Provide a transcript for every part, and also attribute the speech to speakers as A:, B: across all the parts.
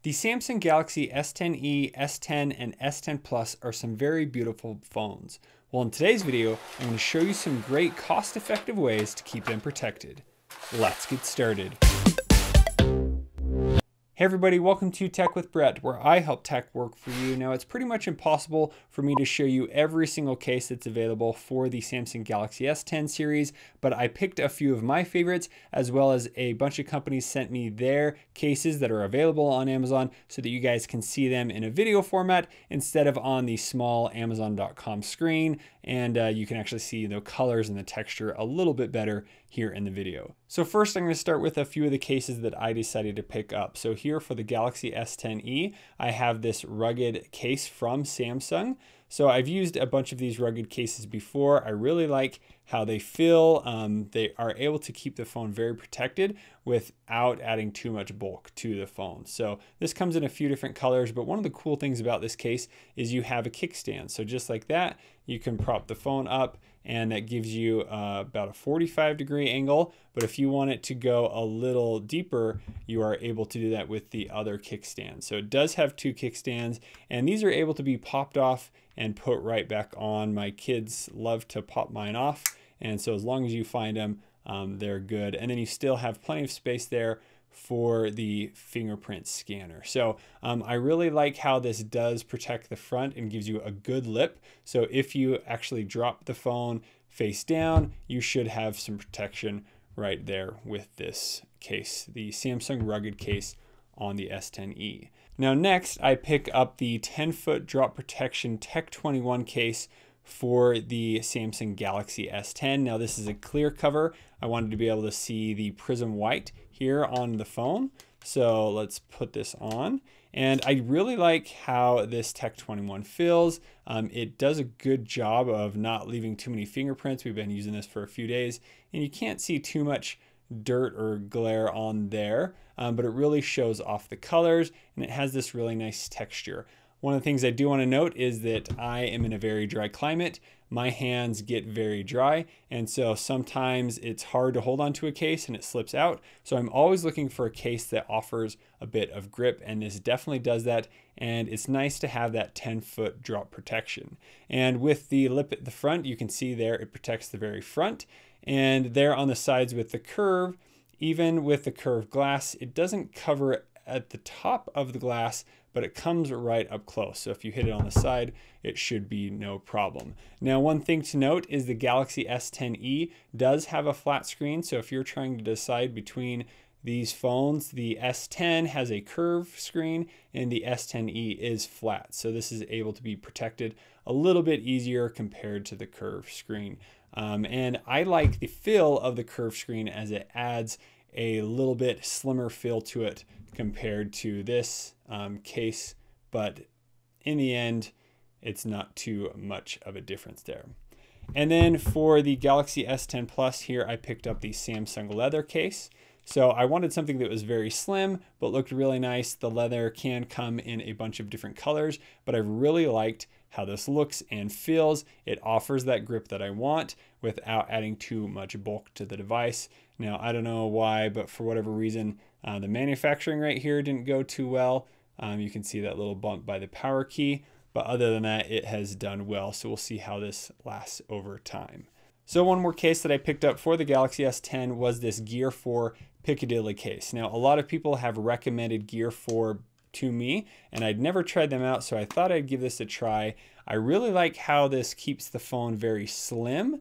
A: The Samsung Galaxy S10e, S10, and S10 Plus are some very beautiful phones. Well, in today's video, I'm going to show you some great cost-effective ways to keep them protected. Let's get started. Hey everybody, welcome to Tech with Brett, where I help tech work for you. Now, it's pretty much impossible for me to show you every single case that's available for the Samsung Galaxy S10 series, but I picked a few of my favorites, as well as a bunch of companies sent me their cases that are available on Amazon so that you guys can see them in a video format instead of on the small Amazon.com screen. And you can actually see the colors and the texture a little bit better here in the video. So first, I'm going to start with a few of the cases that I decided to pick up. So here for the Galaxy S10e, I have this rugged case from Samsung. So I've used a bunch of these rugged cases before. I really like how they feel. They are able to keep the phone very protected without adding too much bulk to the phone. So this comes in a few different colors, but one of the cool things about this case is you have a kickstand. So just like that, you can prop the phone up, and that gives you about a 45-degree angle. But if you want it to go a little deeper, you are able to do that with the other kickstand. So it does have two kickstands, and these are able to be popped off and put right back on. My kids love to pop mine off, and so as long as you find them, they're good. And then you still have plenty of space there for the fingerprint scanner. So I really like how this does protect the front and gives you a good lip. So if you actually drop the phone face down, you should have some protection right there with this case, the Samsung rugged case on the S10e. Now next, I pick up the 10-foot drop protection Tech 21 case for the Samsung Galaxy S10. Now this is a clear cover. I wanted to be able to see the prism white here on the phone. So let's put this on. And I really like how this Tech 21 feels. It does a good job of not leaving too many fingerprints. We've been using this for a few days, and you can't see too much dirt or glare on there, but it really shows off the colors, and it has this really nice texture. One of the things I do want to note is that I am in a very dry climate. My hands get very dry, and so sometimes it's hard to hold onto a case and it slips out. So I'm always looking for a case that offers a bit of grip, and this definitely does that. And it's nice to have that 10-foot drop protection. And with the lip at the front, you can see there it protects the very front. And there on the sides with the curve, even with the curved glass, it doesn't cover at the top of the glass, but it comes right up close. So if you hit it on the side, it should be no problem. Now, one thing to note is the Galaxy S10e does have a flat screen. So if you're trying to decide between these phones, the S10 has a curved screen and the S10e is flat. So this is able to be protected a little bit easier compared to the curved screen. And I like the feel of the curved screen as it adds a little bit slimmer feel to it compared to this case, but in the end, it's not too much of a difference there. And then for the Galaxy S10 Plus here, I picked up the Samsung leather case. So I wanted something that was very slim, but looked really nice. The leather can come in a bunch of different colors, but I really liked how this looks and feels. It offers that grip that I want without adding too much bulk to the device. Now, I don't know why, but for whatever reason, the manufacturing right here didn't go too well. You can see that little bump by the power key, but other than that, it has done well. So we'll see how this lasts over time. So one more case that I picked up for the Galaxy S10 was this Gear 4 Piccadilly case. Now, a lot of people have recommended Gear 4 to me, and I'd never tried them out, so I thought I'd give this a try. I really like how this keeps the phone very slim,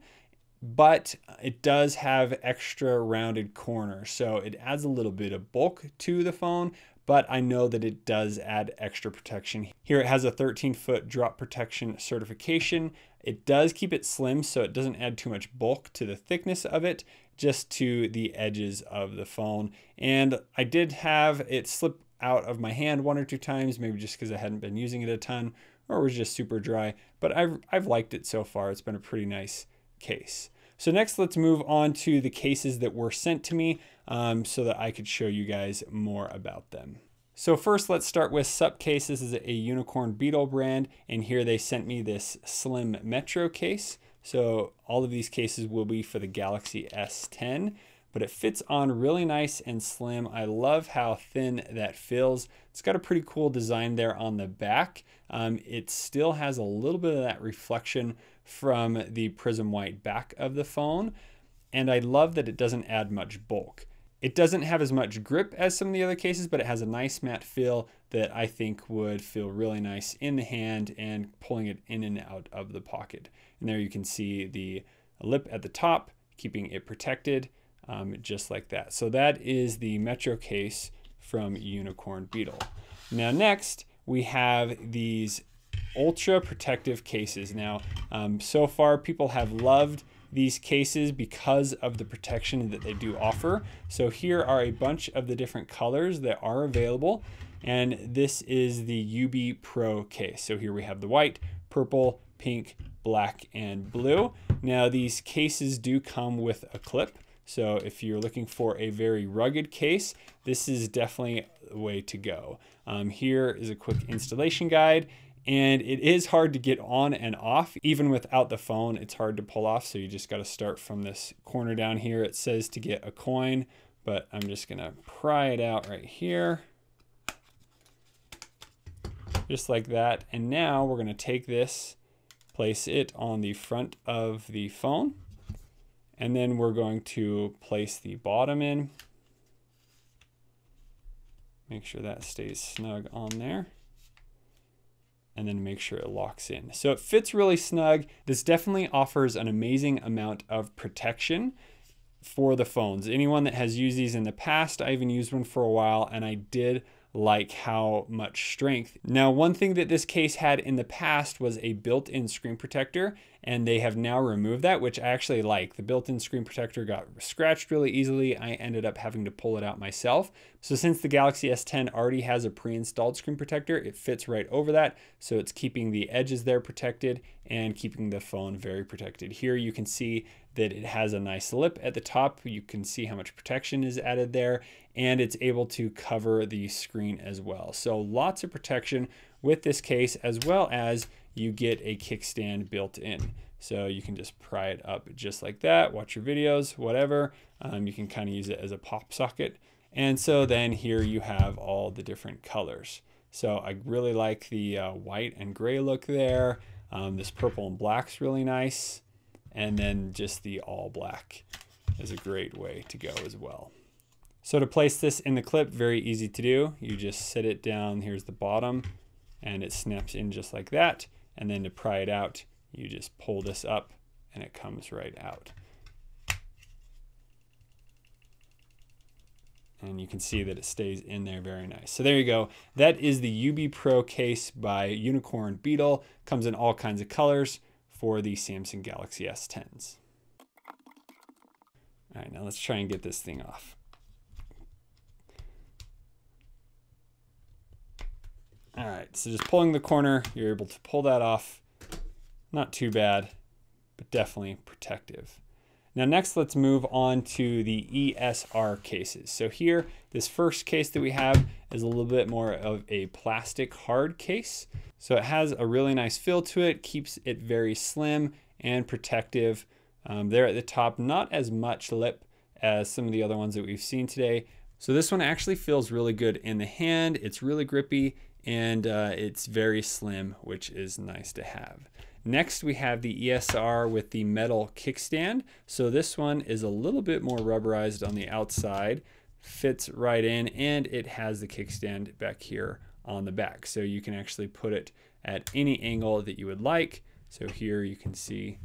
A: but it does have extra rounded corners, so it adds a little bit of bulk to the phone, but I know that it does add extra protection. Here it has a 13-foot drop protection certification. It does keep it slim, so it doesn't add too much bulk to the thickness of it, just to the edges of the phone. And I did have it slip out of my hand one or two times, maybe just because I hadn't been using it a ton, or it was just super dry, but I've liked it so far. It's been a pretty nice case. So next, let's move on to the cases that were sent to me so that I could show you guys more about them. So first, let's start with Sup Cases. This is a unicorn beetle brand, and here they sent me this slim Metro case. So all of these cases will be for the Galaxy S10. but it fits on really nice and slim. I love how thin that feels. It's got a pretty cool design there on the back. It still has a little bit of that reflection from the prism white back of the phone. And I love that it doesn't add much bulk. It doesn't have as much grip as some of the other cases, but it has a nice matte feel that I think would feel really nice in the hand and pulling it in and out of the pocket. And there you can see the lip at the top, keeping it protected, just like that. So that is the Metro case from Unicorn Beetle. Now next, we have these ultra protective cases. Now, so far people have loved these cases because of the protection that they do offer. So here are a bunch of the different colors that are available. And this is the UB Pro case. So here we have the white, purple, pink, black, and blue. Now these cases do come with a clip. So if you're looking for a very rugged case, this is definitely the way to go. Here is a quick installation guide. And it is hard to get on and off. Even without the phone, it's hard to pull off. So you just got to start from this corner down here. It says to get a coin, but I'm just going to pry it out right here. Just like that. And now we're going to take this, place it on the front of the phone. And then we're going to place the bottom in. Make sure that stays snug on there. And then make sure it locks in. So it fits really snug. This definitely offers an amazing amount of protection for the phones. Anyone that has used these in the past, I even used one for a while and I did like how much strength. Now, one thing that this case had in the past was a built-in screen protector, and they have now removed that, which I actually like. The built-in screen protector got scratched really easily. I ended up having to pull it out myself. So since the Galaxy S10 already has a pre-installed screen protector, it fits right over that. So it's keeping the edges there protected and keeping the phone very protected. Here you can see that it has a nice lip at the top. You can see how much protection is added there, and it's able to cover the screen as well. So lots of protection with this case, as well as you get a kickstand built in. So you can just pry it up just like that, watch your videos, whatever. You can kind of use it as a pop socket. And so then here you have all the different colors. So I really like the white and gray look there. This purple and black's really nice. And then just the all black is a great way to go as well. So to place this in the clip, very easy to do. You just sit it down, here's the bottom, and it snaps in just like that. And then to pry it out, you just pull this up and it comes right out. And you can see that it stays in there very nice. So there you go. That is the UB Pro case by Unicorn Beetle. Comes in all kinds of colors for the Samsung Galaxy S10s. All right, now let's try and get this thing off. All right, so just pulling the corner, you're able to pull that off. Not too bad, but definitely protective. Now next, let's move on to the ESR cases. So here, this first case that we have is a little bit more of a plastic hard case. So it has a really nice feel to it, keeps it very slim and protective. There at the top, not as much lip as some of the other ones that we've seen today. So this one actually feels really good in the hand. It's really grippy and it's very slim, which is nice to have. Next, we have the ESR with the metal kickstand. So this one is a little bit more rubberized on the outside, fits right in, and it has the kickstand back here on the back. So you can actually put it at any angle that you would like. So here you can see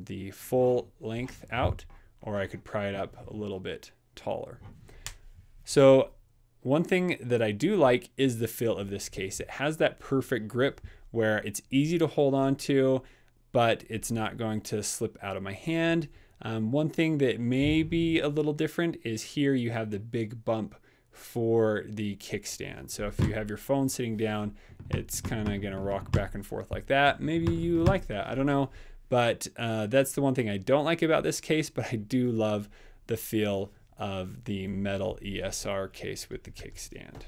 A: the full length out, or I could pry it up a little bit taller. So one thing that I do like is the feel of this case. It has that perfect grip where it's easy to hold on to, but it's not going to slip out of my hand. One thing that may be a little different is here you have the big bump for the kickstand. So if you have your phone sitting down, it's kind of gonna rock back and forth like that. Maybe you like that, I don't know. But that's the one thing I don't like about this case, but I do love the feel of the metal ESR case with the kickstand.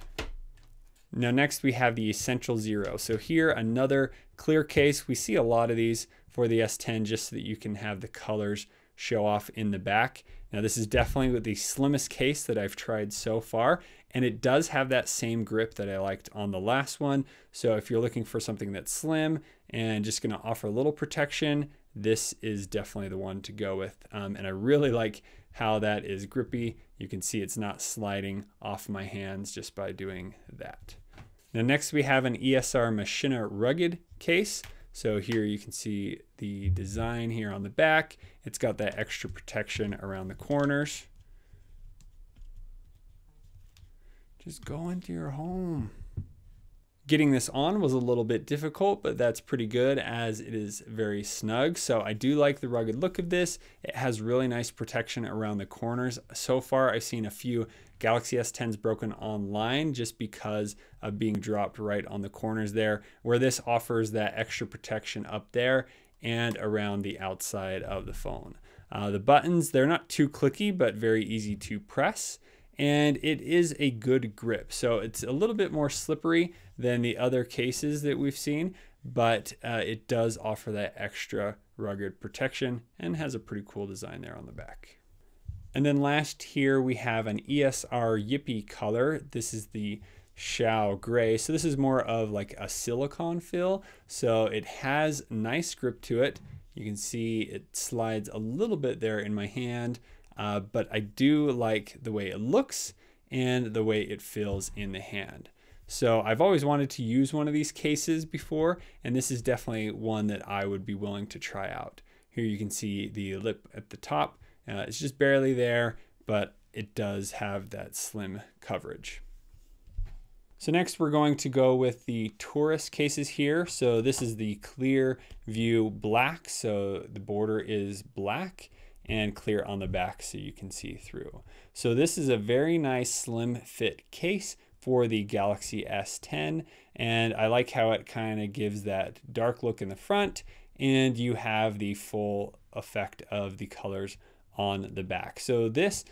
A: Now next we have the Essential Zero. So here another clear case. We see a lot of these for the S10 just so that you can have the colors show off in the back. Now this is definitely the slimmest case that I've tried so far, and it does have that same grip that I liked on the last one. So if you're looking for something that's slim and just gonna offer a little protection, this is definitely the one to go with. And I really like how that is grippy. You can see it's not sliding off my hands just by doing that. Now next we have an ESR Machina rugged case. So here you can see the design here on the back. It's got that extra protection around the corners. Just go into your home. Getting this on was a little bit difficult, but that's pretty good as it is very snug. So I do like the rugged look of this. It has really nice protection around the corners. So far, I've seen a few Galaxy S10s broken online just because of being dropped right on the corners there, where this offers that extra protection up there and around the outside of the phone. The buttons, they're not too clicky, but very easy to press. And it is a good grip. So it's a little bit more slippery than the other cases that we've seen, but it does offer that extra rugged protection and has a pretty cool design there on the back. And then last here we have an ESR Yippee color. This is the Shao Gray. So this is more of like a silicone fill. So it has nice grip to it. You can see it slides a little bit there in my hand. But I do like the way it looks and the way it feels in the hand. So I've always wanted to use one of these cases before, and this is definitely one that I would be willing to try out. Here you can see the lip at the top. It's just barely there, but it does have that slim coverage. So next we're going to go with the Torras cases here. So this is the clear view black. So the border is black and clear on the back so you can see through. So this is a very nice slim fit case for the Galaxy S10, and I like how it kind of gives that dark look in the front, and you have the full effect of the colors on the back. So this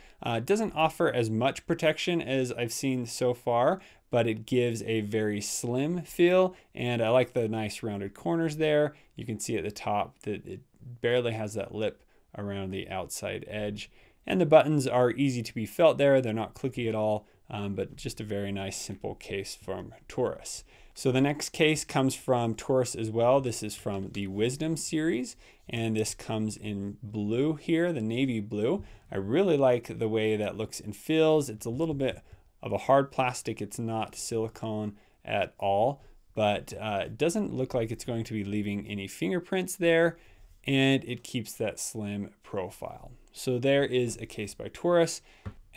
A: doesn't offer as much protection as I've seen so far, but it gives a very slim feel, and I like the nice rounded corners there. You can see at the top that it barely has that lip around the outside edge, and the buttons are easy to be felt there. They're not clicky at all, but just a very nice simple case from Torras. So the next case comes from Torras as well. This is from the Wisdom series, and this comes in blue here, the navy blue. I really like the way that looks and feels. It's a little bit of a hard plastic. It's not silicone at all, but it doesn't look like it's going to be leaving any fingerprints there, and it keeps that slim profile. So there is a case by Torras.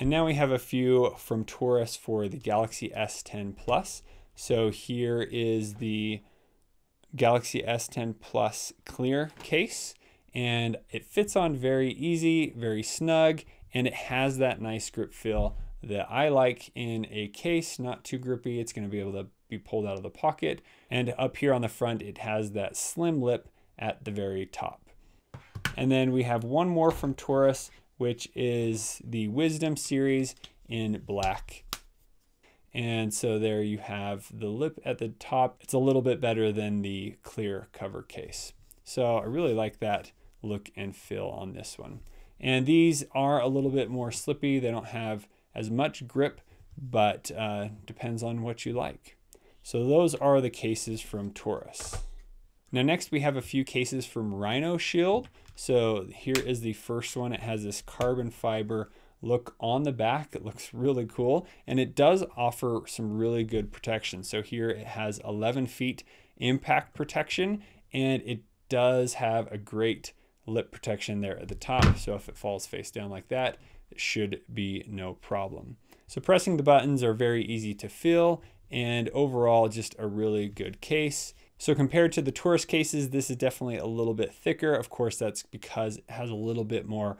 A: And now we have a few from Torras for the Galaxy S10 Plus. So here is the Galaxy S10 Plus clear case, and it fits on very easy, very snug, and it has that nice grip feel that I like in a case, not too grippy. It's going to be able to be pulled out of the pocket. And up here on the front, it has that slim lip at the very top. And then we have one more from Torras, which is the Wisdom series in black. And so there you have the lip at the top. It's a little bit better than the clear cover case. So I really like that look and feel on this one. And these are a little bit more slippy. They don't have as much grip, but depends on what you like. So those are the cases from Torras. Now next we have a few cases from RhinoShield. So here is the first one. It has this carbon fiber look on the back. It looks really cool, and it does offer some really good protection. So here it has 11 feet impact protection, and it does have a great lip protection there at the top. So if it falls face down like that, it should be no problem. So pressing the buttons are very easy to feel, and overall just a really good case. So compared to the Torras cases, this is definitely a little bit thicker. Of course, that's because it has a little bit more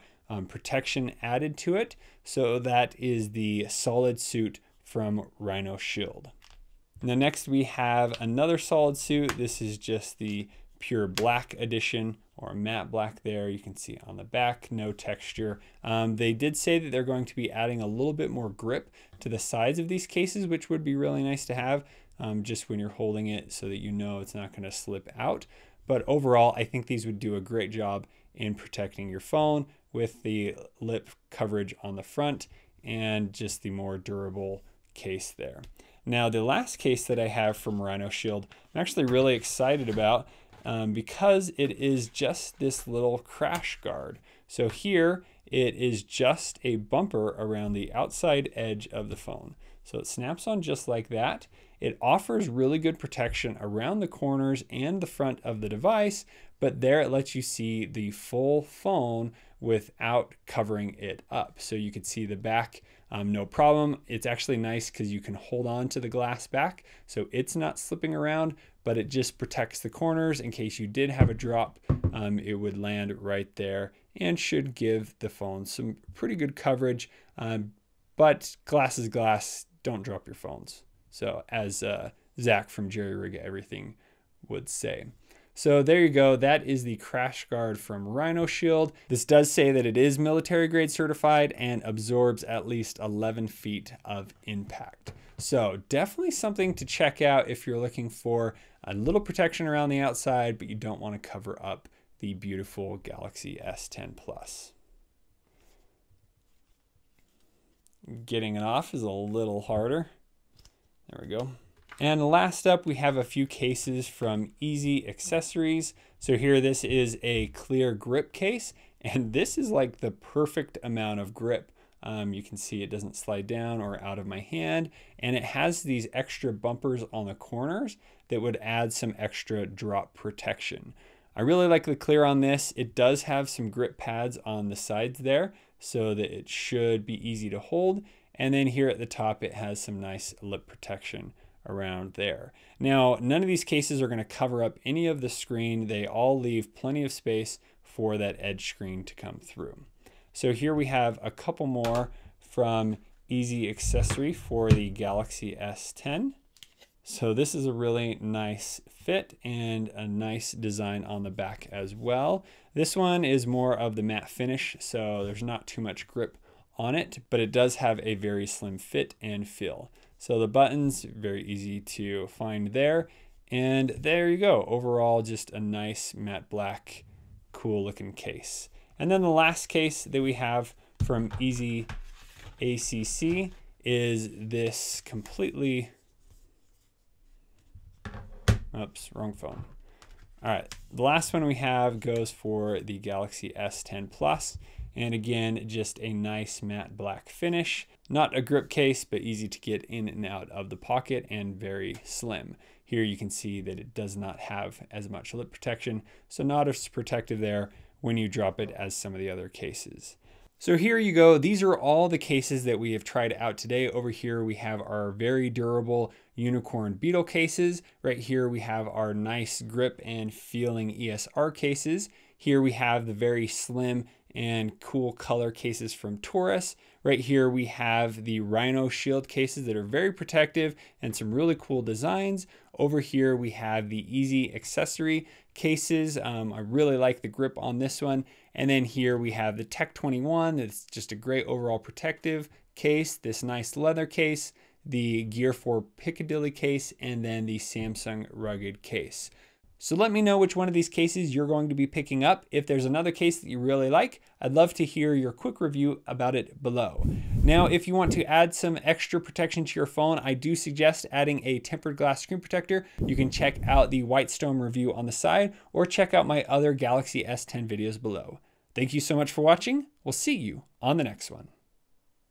A: protection added to it. So that is the solid suit from RhinoShield. Now next we have another solid suit. This is just the pure black edition, or matte black there. You can see on the back, no texture. They did say that they're going to be adding a little bit more grip to the sides of these cases, which would be really nice to have. Just when you're holding it so that you know it's not going to slip out. But overall, I think these would do a great job in protecting your phone with the lip coverage on the front and just the more durable case there. Now, the last case that I have from RhinoShield, I'm actually really excited about because it is just this little crash guard. So here it is just a bumper around the outside edge of the phone. So it snaps on just like that. It offers really good protection around the corners and the front of the device, but there it lets you see the full phone without covering it up. So you could see the back, no problem. It's actually nice because you can hold on to the glass back, so it's not slipping around, but it just protects the corners in case you did have a drop. It would land right there and should give the phone some pretty good coverage. But glass is glass, don't drop your phones. So as Zach from Jerry Rig Everything would say. So there you go. That is the crash guard from RhinoShield. This does say that it is military grade certified and absorbs at least 11 feet of impact. So definitely something to check out if you're looking for a little protection around the outside, but you don't want to cover up the beautiful Galaxy S10 Plus. Getting it off is a little harder. There we go. And last up, we have a few cases from Easy Accessories. So here, this is a clear grip case, and this is like the perfect amount of grip. You can see it doesn't slide down or out of my hand, and it has these extra bumpers on the corners that would add some extra drop protection. I really like the clear on this. It does have some grip pads on the sides there so that it should be easy to hold. And then here at the top, it has some nice lip protection around there. Now, none of these cases are going to cover up any of the screen. They all leave plenty of space for that edge screen to come through. So here we have a couple more from Easy Accessory for the Galaxy S10. So this is a really nice fit and a nice design on the back as well. This one is more of the matte finish, so there's not too much grip on it, but it does have a very slim fit and feel. So the buttons, very easy to find there. And there you go. Overall, just a nice matte black, cool looking case. And then the last case that we have from Easy ACC is this completely, oops, wrong phone. All right, the last one we have goes for the Galaxy S10 Plus. And again, just a nice matte black finish. Not a grip case, but easy to get in and out of the pocket and very slim. Here you can see that it does not have as much lip protection, so not as protective there when you drop it as some of the other cases. So here you go. These are all the cases that we have tried out today. Over here we have our very durable unicorn beetle cases. Right here we have our nice grip and feeling ESR cases. Here we have the very slim and cool color cases from Torras. Right here we have the RhinoShield cases that are very protective and some really cool designs. Over here we have the Easy Accessory cases. I really like the grip on this one. And then here we have the Tech 21. That's just a great overall protective case. This nice leather case, the Gear 4 Piccadilly case, and then the Samsung rugged case. So let me know which one of these cases you're going to be picking up. If there's another case that you really like, I'd love to hear your quick review about it below. Now, if you want to add some extra protection to your phone, I do suggest adding a tempered glass screen protector. You can check out the Whitestone review on the side or check out my other Galaxy S10 videos below. Thank you so much for watching. We'll see you on the next one.